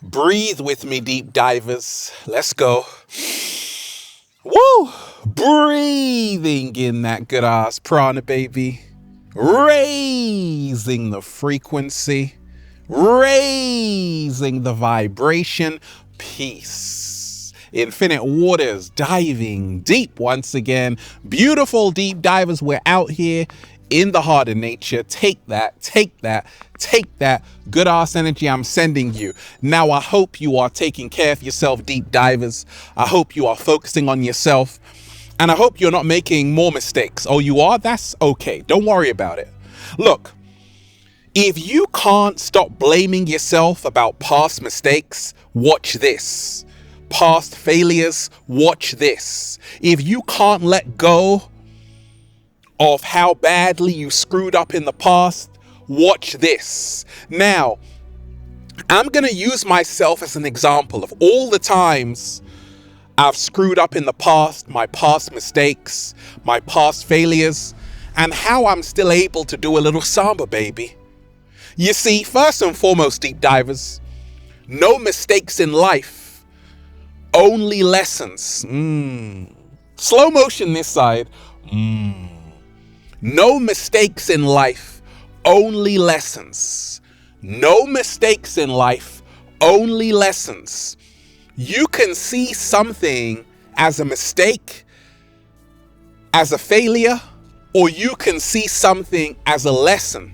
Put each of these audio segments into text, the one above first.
Breathe with me, deep divers. Let's go. Woo! Breathing in that good ass prana, baby. Raising the frequency. Raising the vibration. Peace. Infinite waters, diving deep once again. Beautiful deep divers, we're out here in the heart of nature. Take that, take that, take that good ass energy I'm sending you. Now, I hope you are taking care of yourself, deep divers. I hope you are focusing on yourself. And I hope you're not making more mistakes. Oh, you are? That's okay. Don't worry about it. Look, if you can't stop blaming yourself about past mistakes, watch this. Past failures, watch this. If you can't let go of how badly you screwed up in the past, watch this. Now, I'm going to use myself as an example of all the times I've screwed up in the past, my past mistakes, my past failures, and how I'm still able to do a little samba, baby. You see, first and foremost, deep divers, no mistakes in life, only lessons. Slow motion this side. No mistakes in life, only lessons. No mistakes in life, only lessons. You can see something as a mistake, as a failure, or you can see something as a lesson.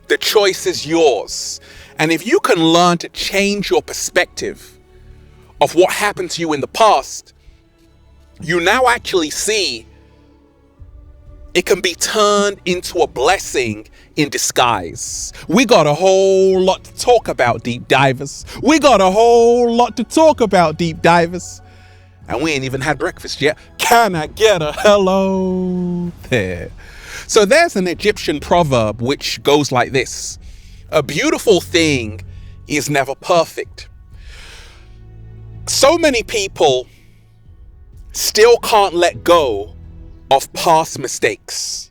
The choice is yours. And if you can learn to change your perspective of what happened to you in the past, you now actually see it can be turned into a blessing in disguise. We got a whole lot to talk about, deep divers. We got a whole lot to talk about, deep divers. And we ain't even had breakfast yet. Can I get a hello there? So there's an Egyptian proverb which goes like this. A beautiful thing is never perfect. So many people still can't let go of past mistakes.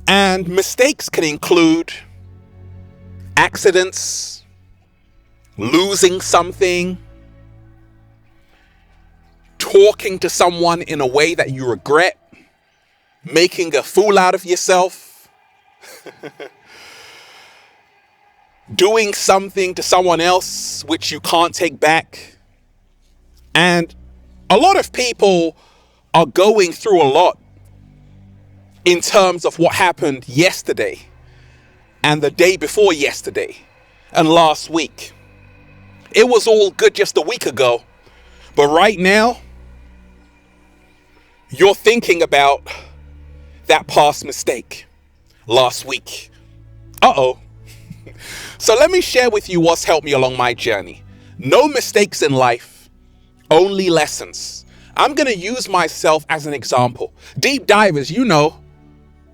And mistakes can include accidents, losing something, talking to someone in a way that you regret, making a fool out of yourself, doing something to someone else which you can't take back. And a lot of people are going through a lot in terms of what happened yesterday and the day before yesterday and last week. It was all good just a week ago, but right now you're thinking about that past mistake last week. So let me share with you what's helped me along my journey. No mistakes in life, only lessons. I'm going to use myself as an example. Deep divers, you know,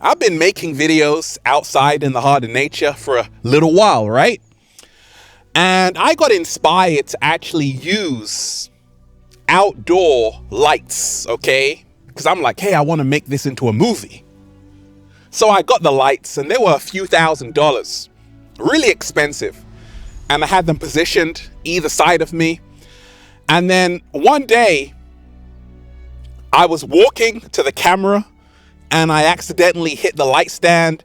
I've been making videos outside in the heart of nature for a little while, right? And I got inspired to actually use outdoor lights, okay? Because I'm like, hey, I want to make this into a movie. So I got the lights and they were a few $1,000s, really expensive. And I had them positioned either side of me. And then one day I was walking to the camera and I accidentally hit the light stand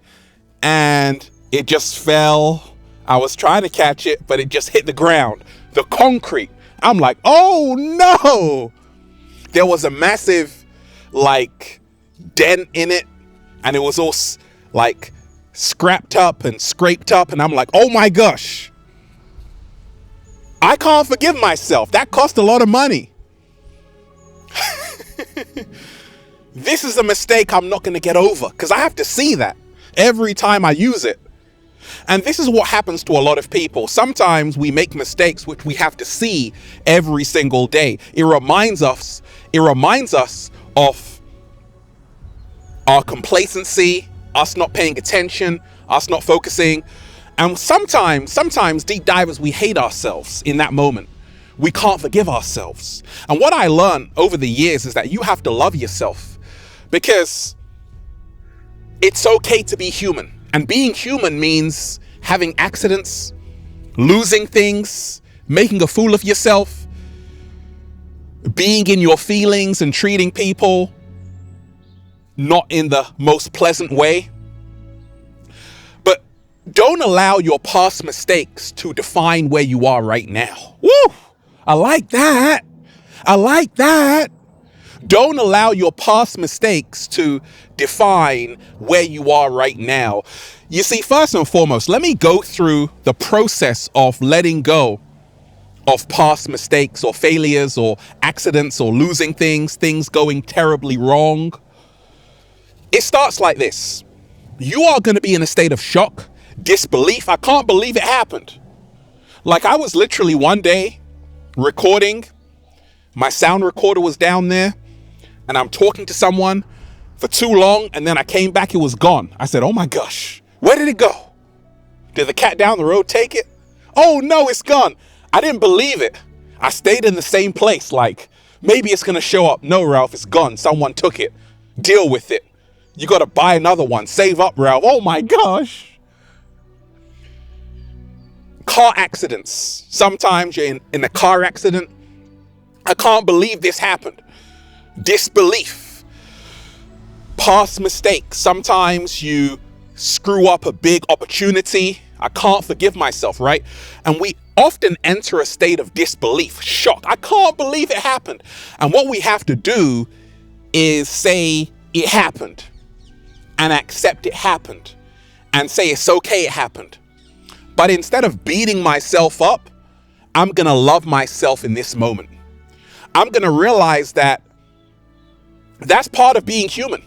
and it just fell. I was trying to catch it, but it just hit the ground, the concrete. I'm like, oh no! There was a massive dent in it and it was all scrapped up and scraped up. And I'm like, oh my gosh, I can't forgive myself. That cost a lot of money. This is a mistake I'm not going to get over because I have to see that every time I use it. And this is what happens to a lot of people. Sometimes we make mistakes which we have to see every single day. It reminds us of our complacency, us not paying attention, us not focusing. And sometimes deep divers, we hate ourselves in that moment. We can't forgive ourselves. And what I learned over the years is that you have to love yourself because it's okay to be human. And being human means having accidents, losing things, making a fool of yourself, being in your feelings and treating people not in the most pleasant way. But don't allow your past mistakes to define where you are right now. Woo! I like that. I like that. Don't allow your past mistakes to define where you are right now. You see, first and foremost, let me go through the process of letting go of past mistakes or failures or accidents or losing things going terribly wrong. It starts like this. You are going to be in a state of shock, disbelief. I can't believe it happened. Like, I was literally one day recording. My sound recorder was down there and I'm talking to someone for too long, and then I came back, it was gone. I said, oh my gosh, where did it go? Did the cat down the road take it? Oh no, it's gone. I didn't believe it. I stayed in the same place, like, maybe it's going to show up. No, Ralph, it's gone. Someone took it. Deal with it. You got to buy another one. Save up, Ralph. Oh my gosh. Car accidents. Sometimes you're in a car accident. I can't believe this happened. Disbelief. Past mistakes. Sometimes you screw up a big opportunity. I can't forgive myself, right? And we often enter a state of disbelief, shock. I can't believe it happened. And what we have to do is say it happened and accept it happened and say it's okay, it happened. But instead of beating myself up, I'm going to love myself in this moment. I'm going to realize that that's part of being human.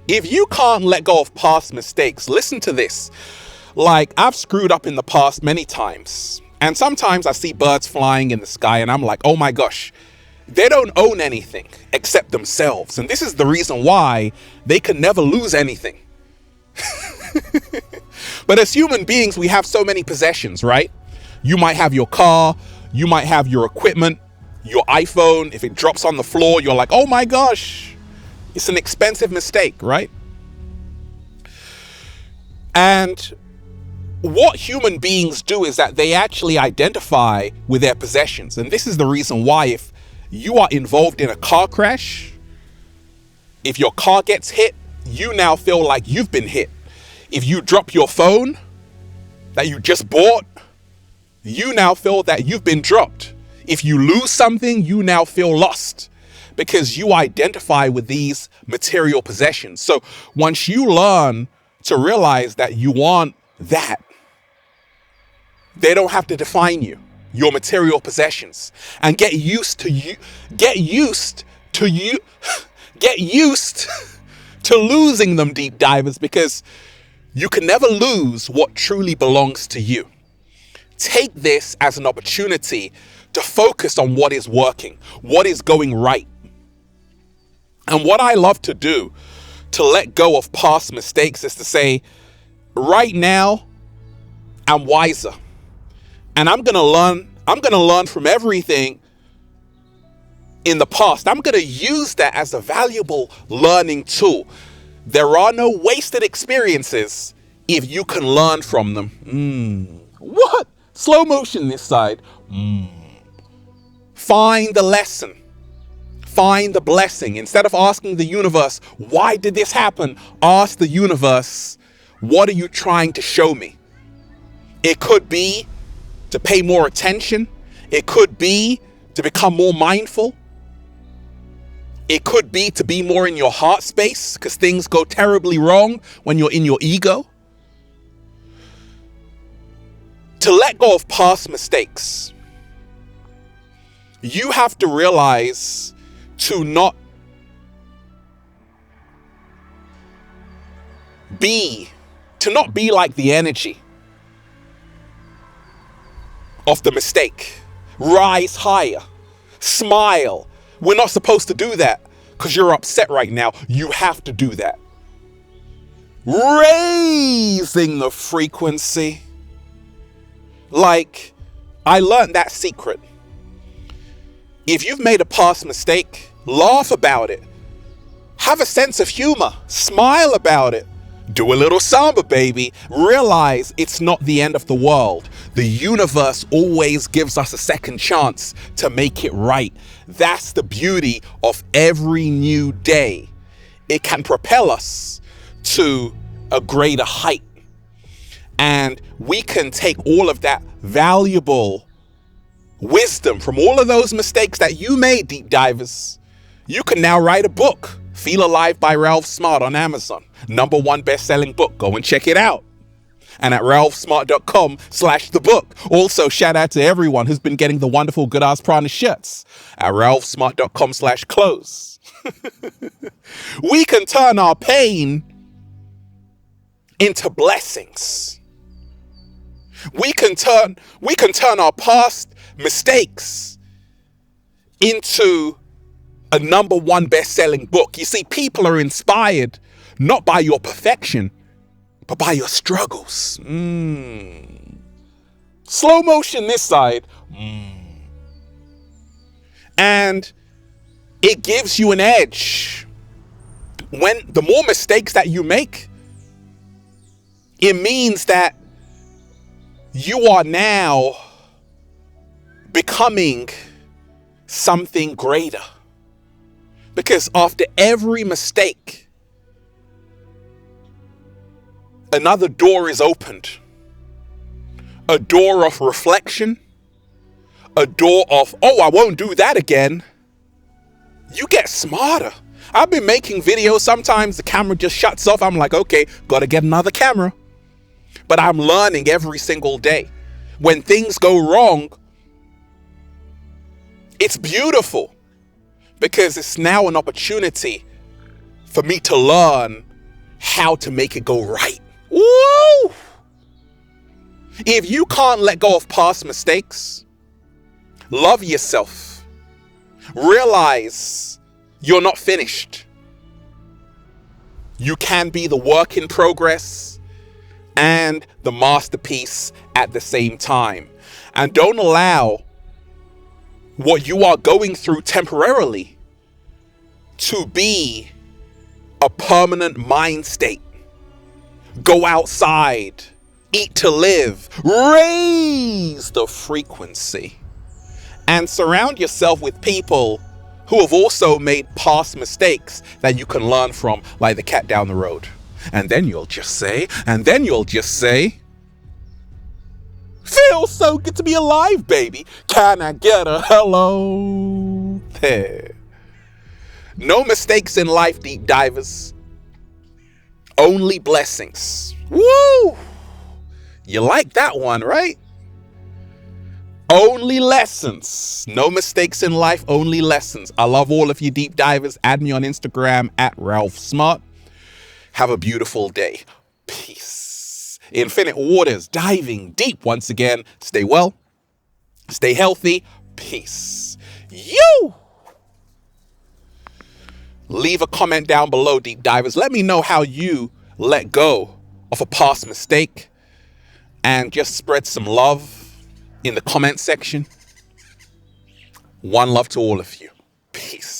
If you can't let go of past mistakes, listen to this. Like, I've screwed up in the past many times. And sometimes I see birds flying in the sky and I'm like, oh my gosh, they don't own anything except themselves. And this is the reason why they can never lose anything. But as human beings, we have so many possessions, right? You might have your car, you might have your equipment, your iPhone. If it drops on the floor, you're like, oh my gosh, it's an expensive mistake, right? And what human beings do is that they actually identify with their possessions. And this is the reason why if you are involved in a car crash, if your car gets hit, you now feel like you've been hit. If you drop your phone that you just bought, you now feel that you've been dropped. If you lose something, you now feel lost because you identify with these material possessions. So once you learn to realize that you want that, they don't have to define you, your material possessions, and get used to losing them, deep divers, because you can never lose what truly belongs to you. Take this as an opportunity to focus on what is working, what is going right. And what I love to do to let go of past mistakes is to say, right now, I'm wiser. And I'm going to learn from everything in the past. I'm going to use that as a valuable learning tool. There are no wasted experiences if you can learn from them. What? Slow motion this side. Find the lesson. Find the blessing. Instead of asking the universe, why did this happen? Ask the universe, what are you trying to show me? It could be to pay more attention. It could be to become more mindful. It could be to be more in your heart space, because things go terribly wrong when you're in your ego. To let go of past mistakes, you have to realize to not be like the energy of the mistake. Rise higher. Smile. We're not supposed to do that because you're upset right now. You have to do that. Raising the frequency. Like, I learned that secret. If you've made a past mistake, laugh about it. Have a sense of humor. Smile about it. Do a little samba, baby. Realize it's not the end of the world. The universe always gives us a second chance to make it right. That's the beauty of every new day. It can propel us to a greater height. And we can take all of that valuable wisdom from all of those mistakes that you made, deep divers. You can now write a book. Feel Alive by Ralph Smart on Amazon. #1 best-selling book. Go and check it out. And at ralphsmart.com/the book. Also, shout out to everyone who's been getting the wonderful Good Ass Prana shirts at ralphsmart.com/clothes. We can turn our pain into blessings. We can turn our past mistakes into a #1 best-selling book. You see, people are inspired not by your perfection, but by your struggles. Slow motion this side. And it gives you an edge. When the more mistakes that you make, it means that you are now becoming something greater. Because after every mistake, another door is opened. A door of reflection. A door of, oh, I won't do that again. You get smarter. I've been making videos. Sometimes the camera just shuts off. I'm like, okay, gotta get another camera. But I'm learning every single day. When things go wrong, it's beautiful. Because it's now an opportunity for me to learn how to make it go right. Woo! If you can't let go of past mistakes, love yourself. Realize you're not finished. You can be the work in progress and the masterpiece at the same time. And don't allow what you are going through temporarily to be a permanent mind state. Go outside, eat to live, raise the frequency, and surround yourself with people who have also made past mistakes that you can learn from, like the cat down the road. And then you'll just say, feels so good to be alive, baby. Can I get a hello there? No mistakes in life, deep divers. Only blessings. Woo! You like that one, right? Only lessons. No mistakes in life, only lessons. I love all of you deep divers. Add me on Instagram at Ralph Smart. Have a beautiful day. Peace. Infinite waters, diving deep once again. Stay well. Stay healthy. Peace. You! Leave a comment down below, deep divers. Let me know how you let go of a past mistake and just spread some love in the comment section. One love to all of you. Peace.